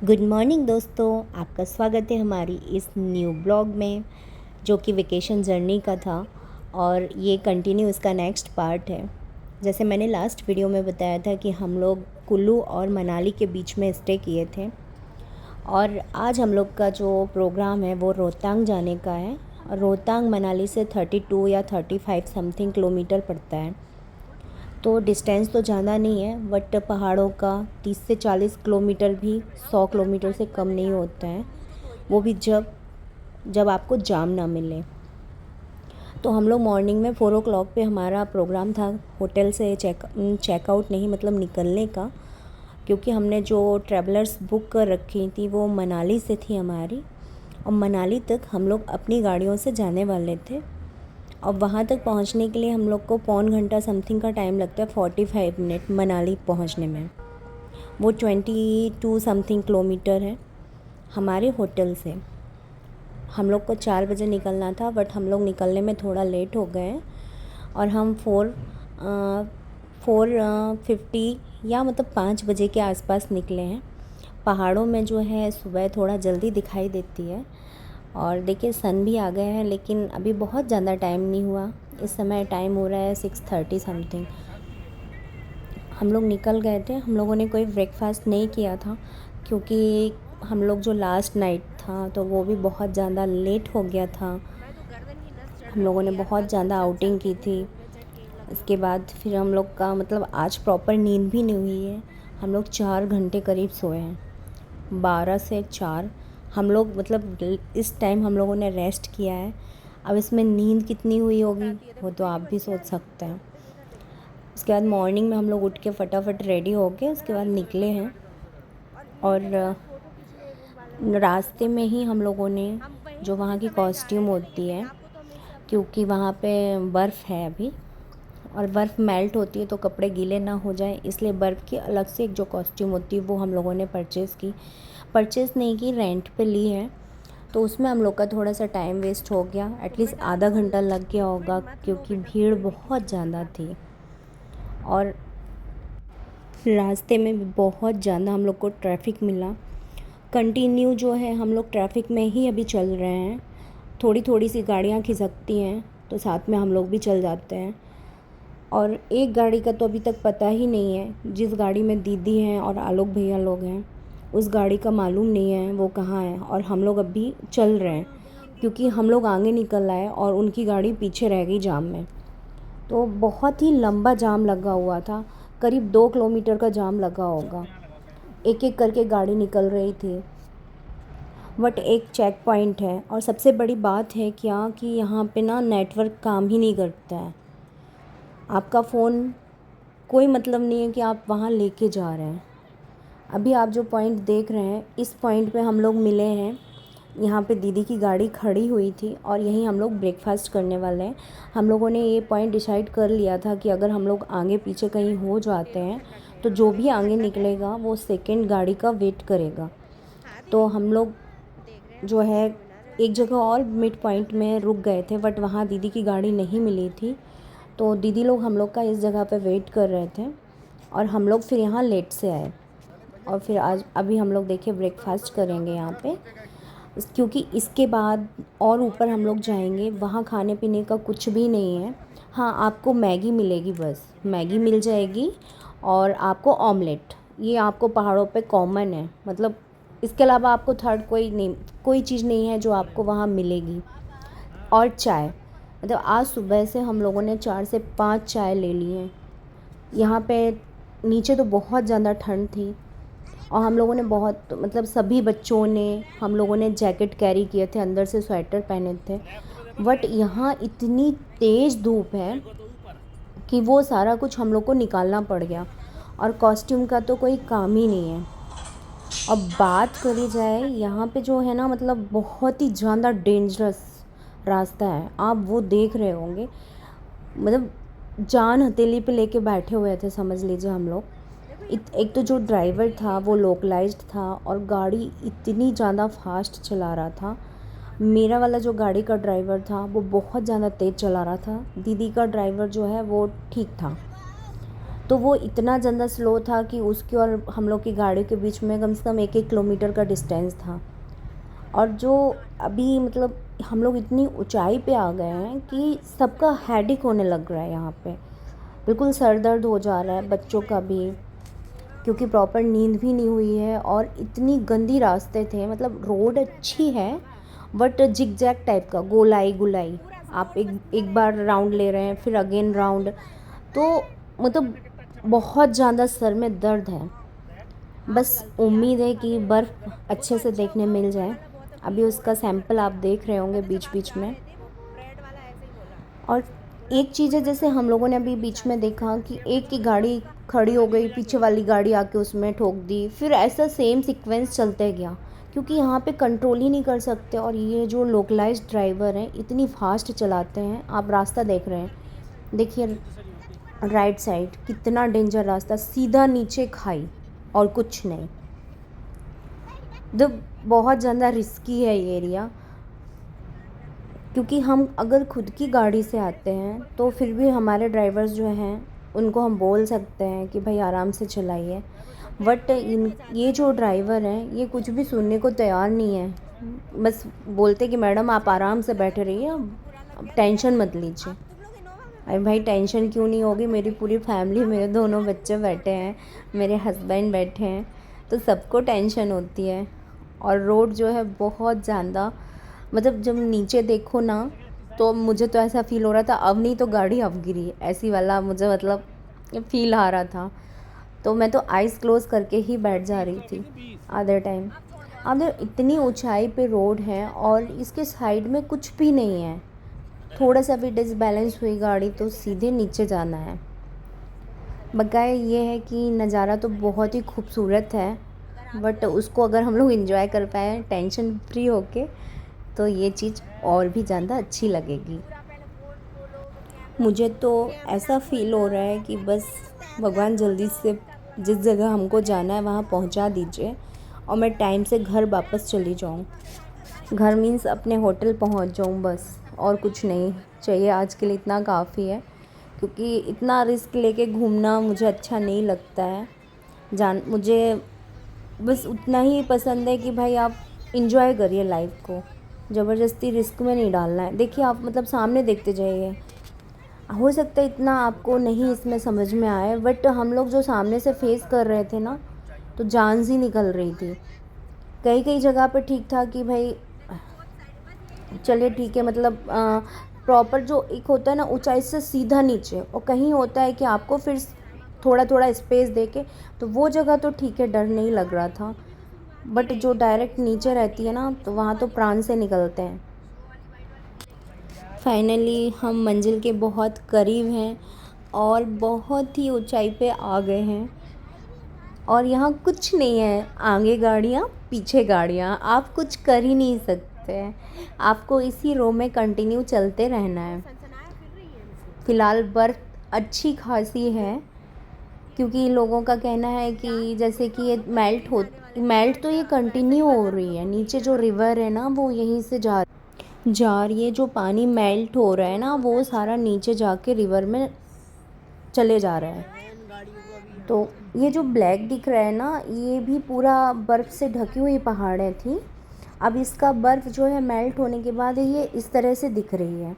Good morning दोस्तों, आपका स्वागत है हमारी इस न्यू ब्लॉग में जो कि वेकेशन जर्नी का था। और ये कंटिन्यू इसका नेक्स्ट पार्ट है। जैसे मैंने लास्ट वीडियो में बताया था कि हम लोग कुल्लू और मनाली के बीच में स्टे किए थे, और आज हम लोग का जो प्रोग्राम है वो रोहतांग जाने का है। और रोहतांग मनाली से 32 या 35 समथिंग किलोमीटर पड़ता है, तो डिस्टेंस तो ज़्यादा नहीं है, बट पहाड़ों का 30 से 40 किलोमीटर भी 100 किलोमीटर से कम नहीं होता है, वो भी जब जब आपको जाम ना मिले। तो हम लोग मॉर्निंग में 4 o'clock पे हमारा प्रोग्राम था होटल से चेकआउट नहीं, मतलब निकलने का, क्योंकि हमने जो ट्रैवलर्स बुक कर रखी थी वो मनाली से थी हमारी, और मनाली तक हम लोग अपनी गाड़ियों से जाने वाले थे। और वहाँ तक पहुँचने के लिए हम लोग को पौन घंटा समथिंग का टाइम लगता है, 45 मिनट मनाली पहुँचने में। वो 22 समथिंग किलोमीटर है हमारे होटल से। हम लोग को 4 बजे निकलना था, बट हम लोग निकलने में थोड़ा लेट हो गए, और हम 4:50 या मतलब 5 बजे के आसपास निकले हैं। पहाड़ों में जो है सुबह थोड़ा जल्दी दिखाई देती है, और देखिए सन भी आ गया है, लेकिन अभी बहुत ज़्यादा टाइम नहीं हुआ। इस समय टाइम हो रहा है 6:30 समथिंग। हम लोग निकल गए थे। हम लोगों ने कोई ब्रेकफास्ट नहीं किया था, क्योंकि हम लोग जो लास्ट नाइट था तो वो भी बहुत ज़्यादा लेट हो गया था। हम लोगों ने बहुत ज़्यादा आउटिंग की थी। इसके बाद फिर हम लोग का मतलब आज प्रॉपर नींद भी नहीं हुई है। हम लोग 4 घंटे करीब सोए हैं, 12 से 4 हम लोग, मतलब इस टाइम हम लोगों ने रेस्ट किया है। अब इसमें नींद कितनी हुई होगी वो तो आप भी सोच सकते हैं। उसके बाद मॉर्निंग में हम लोग उठ के फटाफट रेडी हो गए, उसके बाद निकले हैं। और रास्ते में ही हम लोगों ने जो वहाँ की कॉस्ट्यूम होती है, क्योंकि वहाँ पे बर्फ़ है अभी, और बर्फ़ मेल्ट होती है तो कपड़े गीले ना हो जाए, इसलिए बर्फ़ की अलग से एक जो कॉस्ट्यूम होती है वो हम लोगों ने परचेज़ नहीं की, रेंट पे ली है। तो उसमें हम लोग का थोड़ा सा टाइम वेस्ट हो गया, एटलीस्ट आधा घंटा लग गया होगा, क्योंकि भीड़ बहुत ज़्यादा थी। और रास्ते में भी बहुत ज़्यादा हम लोग को ट्रैफिक मिला। कंटिन्यू जो है हम लोग ट्रैफिक में ही अभी चल रहे हैं। थोड़ी थोड़ी सी गाड़ियाँ खिसकती हैं तो साथ में हम लोग भी चल जाते हैं। और एक गाड़ी का तो अभी तक पता ही नहीं है, जिस गाड़ी में दीदी हैं और आलोक भैया लोग हैं उस गाड़ी का मालूम नहीं है वो कहाँ है, और हम लोग अभी चल रहे हैं, क्योंकि हम लोग आगे निकल आए और उनकी गाड़ी पीछे रह गई जाम में। तो बहुत ही लंबा जाम लगा हुआ था, करीब 2 किलोमीटर का जाम लगा होगा, एक एक करके गाड़ी निकल रही थी। बट एक चेक पॉइंट है, और सबसे बड़ी बात है क्या कि यहाँ पे ना नेटवर्क काम ही नहीं करता है। आपका फ़ोन कोई मतलब नहीं है कि आप वहाँ लेके जा रहे हैं। अभी आप जो पॉइंट देख रहे हैं इस पॉइंट पे हम लोग मिले हैं। यहाँ पे दीदी की गाड़ी खड़ी हुई थी और यहीं हम लोग ब्रेकफास्ट करने वाले हैं। हम लोगों ने ये पॉइंट डिसाइड कर लिया था कि अगर हम लोग आगे पीछे कहीं हो जाते हैं तो जो भी आगे निकलेगा वो सेकंड गाड़ी का वेट करेगा। तो हम लोग जो है एक जगह और मिड पॉइंट में रुक गए थे, बट वहाँ दीदी की गाड़ी नहीं मिली थी, तो दीदी लोग हम लोग का इस जगह पे वेट कर रहे थे, और हम लोग फिर यहाँ लेट से आए। और फिर आज अभी हम लोग देखिए ब्रेकफास्ट करेंगे यहाँ पे, क्योंकि इसके बाद और ऊपर हम लोग जाएंगे, वहाँ खाने पीने का कुछ भी नहीं है। हाँ, आपको मैगी मिलेगी, बस मैगी मिल जाएगी, और आपको ऑमलेट, ये आपको पहाड़ों पे कॉमन है, मतलब इसके अलावा आपको थर्ड कोई चीज़ नहीं है जो आपको वहाँ मिलेगी। और चाय, मतलब आज सुबह से हम लोगों ने 4 से 5 चाय ले ली हैं। यहाँ पे नीचे तो बहुत ज़्यादा ठंड थी, और हम लोगों ने बहुत, मतलब सभी बच्चों ने, हम लोगों ने जैकेट कैरी किए थे, अंदर से स्वेटर पहने थे। बट यहाँ इतनी तेज़ धूप है कि वो सारा कुछ हम लोग को निकालना पड़ गया, और कॉस्ट्यूम का तो कोई काम ही नहीं है। अब बात करी जाए यहाँ पे जो है ना, मतलब बहुत ही ज़्यादा डेंजरस रास्ता है, आप वो देख रहे होंगे, मतलब जान हथेली पे लेके बैठे हुए थे समझ लीजिए हम लोग। एक तो जो ड्राइवर था वो लोकलाइज्ड था, और गाड़ी इतनी ज़्यादा फास्ट चला रहा था। मेरा वाला जो गाड़ी का ड्राइवर था वो बहुत ज़्यादा तेज़ चला रहा था, दीदी का ड्राइवर जो है वो ठीक था। तो वो इतना ज़्यादा स्लो था कि उसकी और हम लोग की गाड़ी के बीच में कम से कम 1-1 किलोमीटर का डिस्टेंस था। और जो अभी मतलब हम लोग इतनी ऊंचाई पे आ गए हैं कि सबका हेडेक होने लग रहा है यहाँ पे, बिल्कुल सर दर्द हो जा रहा है बच्चों का भी, क्योंकि प्रॉपर नींद भी नहीं हुई है। और इतनी गंदी रास्ते थे, मतलब रोड अच्छी है बट जिग जैग टाइप का, गोलाई गुलाई, आप एक एक बार राउंड ले रहे हैं फिर अगेन राउंड, तो मतलब बहुत ज़्यादा सर में दर्द है। बस उम्मीद है कि बर्फ़ अच्छे से देखने मिल जाए। अभी उसका सैंपल आप देख रहे होंगे बीच बीच में। और एक चीज़ है, जैसे हम लोगों ने अभी बीच में देखा कि एक की गाड़ी खड़ी हो गई, पीछे वाली गाड़ी आके उसमें ठोक दी, फिर ऐसा सेम सीक्वेंस चलते गया, क्योंकि यहाँ पे कंट्रोल ही नहीं कर सकते। और ये जो लोकलाइज्ड ड्राइवर हैं इतनी फास्ट चलाते हैं। आप रास्ता देख रहे हैं, देखिए राइट साइड कितना डेंजर रास्ता, सीधा नीचे खाई और कुछ नहीं। तो बहुत ज़्यादा रिस्की है ये एरिया, क्योंकि हम अगर खुद की गाड़ी से आते हैं तो फिर भी हमारे ड्राइवर्स जो हैं उनको हम बोल सकते हैं कि भाई आराम से चलाइए, बट ये जो ड्राइवर हैं ये कुछ भी सुनने को तैयार नहीं है। बस बोलते कि मैडम आप आराम से बैठे रहिए, अब टेंशन मत लीजिए। अरे भाई टेंशन क्यों नहीं होगी, मेरी पूरी फैमिली, मेरे दोनों बच्चे बैठे हैं, मेरे हस्बैंड बैठे हैं, तो सबको टेंशन होती है। और रोड जो है बहुत ज़्यादा, मतलब जब नीचे देखो ना तो मुझे तो ऐसा फ़ील हो रहा था अब नहीं तो गाड़ी अब गिरी, ऐसी वाला मुझे मतलब फ़ील आ रहा था। तो मैं तो आइज़ क्लोज़ करके ही बैठ जा रही थी आधे टाइम। अब इतनी ऊंचाई पे रोड है और इसके साइड में कुछ भी नहीं है, थोड़ा सा भी डिसबैलेंस हुई गाड़ी तो सीधे नीचे जाना है। बकाया ये है कि नज़ारा तो बहुत ही खूबसूरत है, बट उसको अगर हम लोग एंजॉय कर पाए टेंशन फ्री होके तो ये चीज़ और भी ज़्यादा अच्छी लगेगी। मुझे तो ऐसा फ़ील हो रहा है कि बस भगवान जल्दी से जिस जगह हमको जाना है वहाँ पहुँचा दीजिए और मैं टाइम से घर वापस चली जाऊँ। घर मीन्स अपने होटल पहुँच जाऊँ बस, और कुछ नहीं चाहिए आज के लिए, इतना काफ़ी है। क्योंकि इतना रिस्क लेके घूमना मुझे अच्छा नहीं लगता है। मुझे बस उतना ही पसंद है कि भाई आप इंजॉय करिए लाइफ को, ज़बरदस्ती रिस्क में नहीं डालना है। देखिए आप मतलब सामने देखते जाइए, हो सकता है इतना आपको नहीं इसमें समझ में आए, बट हम लोग जो सामने से फेस कर रहे थे ना तो जान सी निकल रही थी। कई कई जगह पर ठीक था कि भाई चलिए ठीक है, मतलब प्रॉपर जो एक होता है ना ऊंचाई से सीधा नीचे, और कहीं होता है कि आपको फिर थोड़ा थोड़ा स्पेस देके, तो वो जगह तो ठीक है, डर नहीं लग रहा था। बट जो डायरेक्ट नीचे रहती है ना तो वहाँ तो प्राण से निकलते हैं। फाइनली हम मंजिल के बहुत करीब हैं और बहुत ही ऊंचाई पे आ गए हैं। और यहाँ कुछ नहीं है, आगे गाड़ियाँ पीछे गाड़ियाँ, आप कुछ कर ही नहीं सकते हैं। आपको इसी रो में कंटिन्यू चलते रहना है। फ़िलहाल बर्फ़ अच्छी खासी है, क्योंकि लोगों का कहना है कि जैसे कि ये मेल्ट तो ये कंटिन्यू हो रही है। नीचे जो रिवर है ना वो यहीं से जा रही है, जो पानी मेल्ट हो रहा है ना वो सारा नीचे जाके रिवर में चले जा रहा है। तो ये जो ब्लैक दिख रहा है ना ये भी पूरा बर्फ़ से ढकी हुई पहाड़ें थी। अब इसका बर्फ़ जो है मेल्ट होने के बाद ये इस तरह से दिख रही है।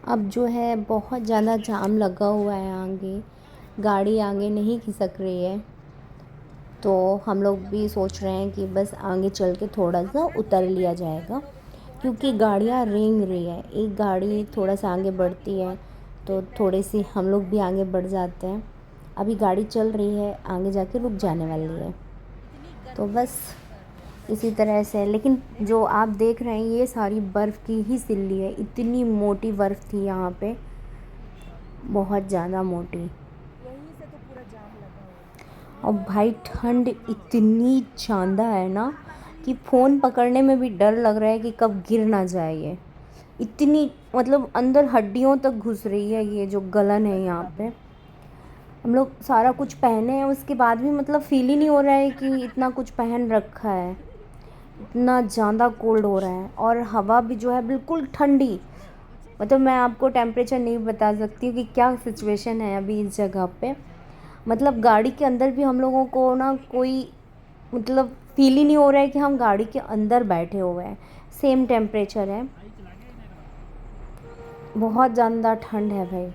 अब जो है बहुत ज़्यादा जाम लगा हुआ है, आगे गाड़ी आगे नहीं खिसक रही है। तो हम लोग भी सोच रहे हैं कि बस आगे चल के थोड़ा सा उतर लिया जाएगा, क्योंकि गाड़ियाँ रेंग रही है। एक गाड़ी थोड़ा सा आगे बढ़ती है तो थोड़ी सी हम लोग भी आगे बढ़ जाते हैं। अभी गाड़ी चल रही है, आगे जाके रुक जाने वाली है। तो बस इसी तरह से, लेकिन जो आप देख रहे हैं ये सारी बर्फ़ की ही सिल्ली है। इतनी मोटी बर्फ़ थी यहाँ पे, बहुत ज़्यादा मोटी। और भाई ठंड इतनी ज़्यादा है ना कि फ़ोन पकड़ने में भी डर लग रहा है कि कब गिर ना जाए। ये इतनी मतलब अंदर हड्डियों तक घुस रही है, ये जो गलन है यहाँ पे। हम लोग सारा कुछ पहने हैं उसके बाद भी मतलब फ़ील ही नहीं हो रहा है कि इतना कुछ पहन रखा है। इतना ज़्यादा कोल्ड हो रहा है और हवा भी जो है बिल्कुल ठंडी, मतलब मैं आपको टेम्परेचर नहीं बता सकती हूँ कि क्या सिचुएशन है अभी इस जगह पे। मतलब गाड़ी के अंदर भी हम लोगों को ना कोई मतलब फील ही नहीं हो रहा है कि हम गाड़ी के अंदर बैठे हुए हैं, सेम टेम्परेचर है। बहुत ज़्यादा ठंड है भाई।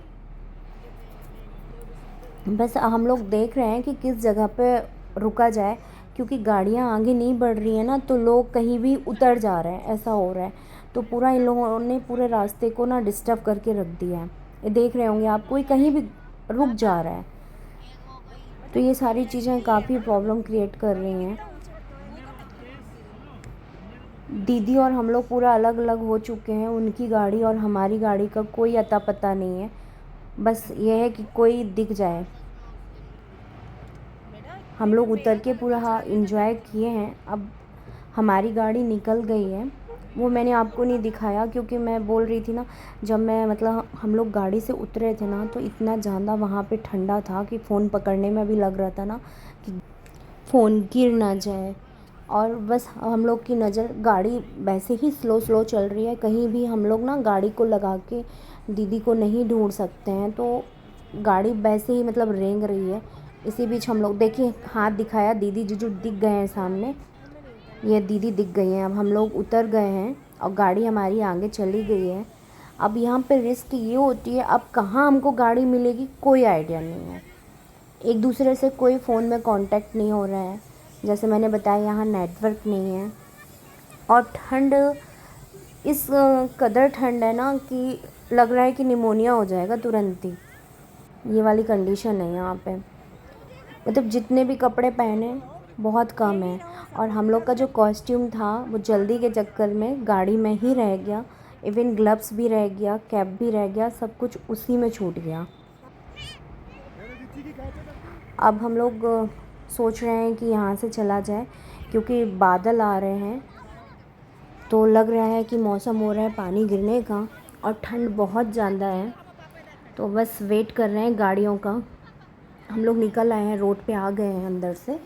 बस हम लोग देख रहे हैं कि किस जगह पे रुका जाए, क्योंकि गाड़ियाँ आगे नहीं बढ़ रही हैं ना, तो लोग कहीं भी उतर जा रहे हैं, ऐसा हो रहा है। तो पूरा इन लोगों ने पूरे रास्ते को ना डिस्टर्ब करके रख दिया है। ये देख रहे होंगे आप, कोई कहीं भी रुक जा रहा है। तो ये सारी चीज़ें काफ़ी प्रॉब्लम क्रिएट कर रही हैं। दीदी और हम लोग पूरा अलग अलग हो चुके हैं, उनकी गाड़ी और हमारी गाड़ी का कोई अता पता नहीं है। बस ये है कि कोई दिख जाए। हम लोग उतर के पूरा इंजॉय किए हैं। अब हमारी गाड़ी निकल गई है, वो मैंने आपको नहीं दिखाया क्योंकि मैं बोल रही थी ना, जब मैं मतलब हम लोग गाड़ी से उतरे थे ना, तो इतना ज़्यादा वहाँ पे ठंडा था कि फ़ोन पकड़ने में भी लग रहा था ना कि फ़ोन गिर ना जाए। और बस हम लोग की नज़र, गाड़ी वैसे ही स्लो स्लो चल रही है, कहीं भी हम लोग ना गाड़ी को लगा के दीदी को नहीं ढूंढ सकते हैं, तो गाड़ी वैसे ही मतलब रेंग रही है। इसी बीच हम लोग देखिए, हाथ दिखाया, दीदी जीजू दिख गए हैं सामने, ये दीदी दिख गई हैं। अब हम लोग उतर गए हैं और गाड़ी हमारी आगे चली गई है। अब यहाँ पे रिस्क ये होती है, अब कहाँ हमको गाड़ी मिलेगी कोई आइडिया नहीं है। एक दूसरे से कोई फ़ोन में कांटेक्ट नहीं हो रहा है, जैसे मैंने बताया यहाँ नेटवर्क नहीं है। और ठंड इस कदर ठंड है ना कि लग रहा है कि निमोनिया हो जाएगा तुरंत ही। ये वाली कंडीशन है यहाँ पे। मतलब जितने भी कपड़े पहने बहुत कम है। और हम लोग का जो कॉस्ट्यूम था वो जल्दी के चक्कर में गाड़ी में ही रह गया। इवन ग्लव्स भी रह गया, कैप भी रह गया, सब कुछ उसी में छूट गया। अब हम लोग सोच रहे हैं कि यहाँ से चला जाए, क्योंकि बादल आ रहे हैं, तो लग रहा है कि मौसम हो रहा है पानी गिरने का और ठंड बहुत ज़्यादा है। तो बस वेट कर रहे हैं गाड़ियों का। हम लोग निकल आए हैं, रोड पे आ गए हैं अंदर से।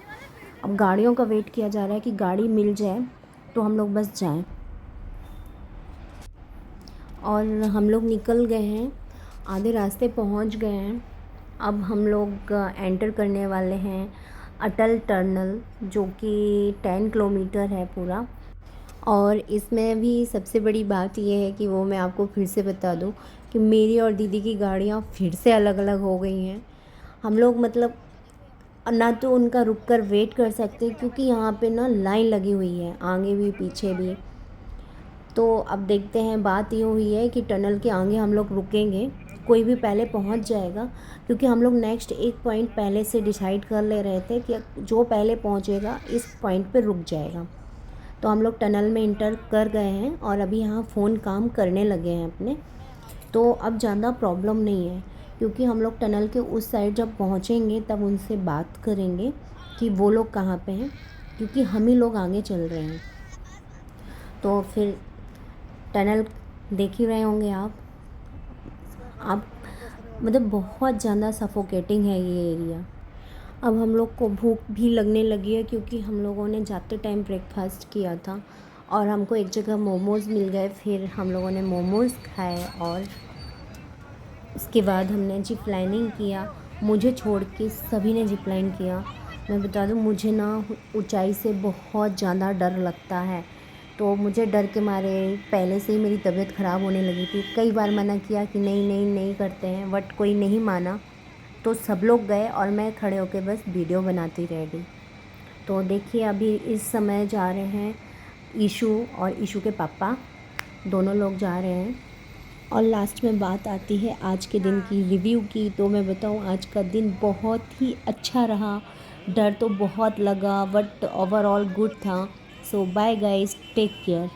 अब गाड़ियों का वेट किया जा रहा है कि गाड़ी मिल जाए तो हम लोग बस जाएं। और हम लोग निकल गए हैं, आधे रास्ते पहुंच गए हैं। अब हम लोग एंटर करने वाले हैं अटल टनल, जो कि 10 किलोमीटर है पूरा। और इसमें भी सबसे बड़ी बात ये है कि वो मैं आपको फिर से बता दूं कि मेरी और दीदी की गाड़ियाँ फिर से अलग अलग हो गई हैं। हम लोग मतलब ना तो उनका रुक कर वेट कर सकते, क्योंकि यहाँ पे ना लाइन लगी हुई है, आगे भी पीछे भी। तो अब देखते हैं, बात ये हुई है कि टनल के आगे हम लोग रुकेंगे, कोई भी पहले पहुँच जाएगा, क्योंकि हम लोग नेक्स्ट एक पॉइंट पहले से डिसाइड कर ले रहे थे कि जो पहले पहुँचेगा इस पॉइंट पर रुक जाएगा। तो हम लोग टनल में इंटर कर गए हैं और अभी यहाँ फ़ोन काम करने लगे हैं अपने। तो अब ज़्यादा प्रॉब्लम नहीं है, क्योंकि हम लोग टनल के उस साइड जब पहुँचेंगे तब उनसे बात करेंगे कि वो लोग कहाँ पे हैं, क्योंकि हम ही लोग आगे चल रहे हैं। तो फिर टनल देख ही रहे होंगे आप मतलब बहुत ज़्यादा सफोकेटिंग है ये एरिया। अब हम लोग को भूख भी लगने लगी है, क्योंकि हम लोगों ने जाते टाइम ब्रेकफास्ट किया था और हमको एक जगह मोमोज़ मिल गए। फिर हम लोगों ने मोमोज़ खाए और उसके बाद हमने जिप लाइनिंग किया। मुझे छोड़ के सभी ने जिप लाइन किया। मैं बता दूं, मुझे ना ऊंचाई से बहुत ज़्यादा डर लगता है, तो मुझे डर के मारे पहले से ही मेरी तबीयत ख़राब होने लगी थी। कई बार मना किया कि नहीं नहीं नहीं करते हैं, बट कोई नहीं माना। तो सब लोग गए और मैं खड़े होकर बस वीडियो बनाती रह गई। तो देखिए, अभी इस समय जा रहे हैं ईशू और ईशू के पापा, दोनों लोग जा रहे हैं। और लास्ट में बात आती है आज के दिन की रिव्यू की। तो मैं बताऊं, आज का दिन बहुत ही अच्छा रहा। डर तो बहुत लगा, बट ओवरऑल गुड था। सो बाय गाइस, टेक केयर।